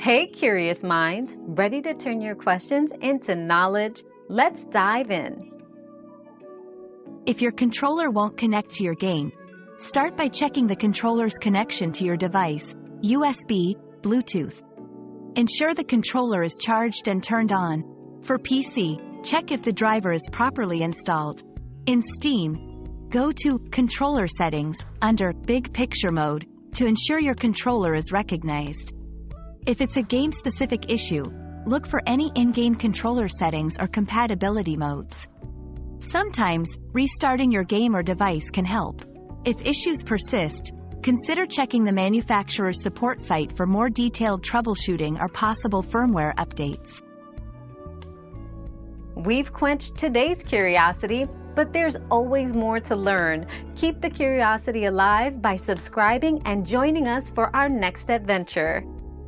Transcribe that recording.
Hey, curious minds, ready to turn your questions into knowledge? Let's dive in. If your controller won't connect to your game, start by checking the controller's connection to your device, USB, Bluetooth. Ensure the controller is charged and turned on. For PC, check if the driver is properly installed. In Steam, go to Controller Settings under Big Picture Mode to ensure your controller is recognized. If it's a game-specific issue, look for any in-game controller settings or compatibility modes. Sometimes, restarting your game or device can help. If issues persist, consider checking the manufacturer's support site for more detailed troubleshooting or possible firmware updates. We've quenched today's curiosity, but there's always more to learn. Keep the curiosity alive by subscribing and joining us for our next adventure.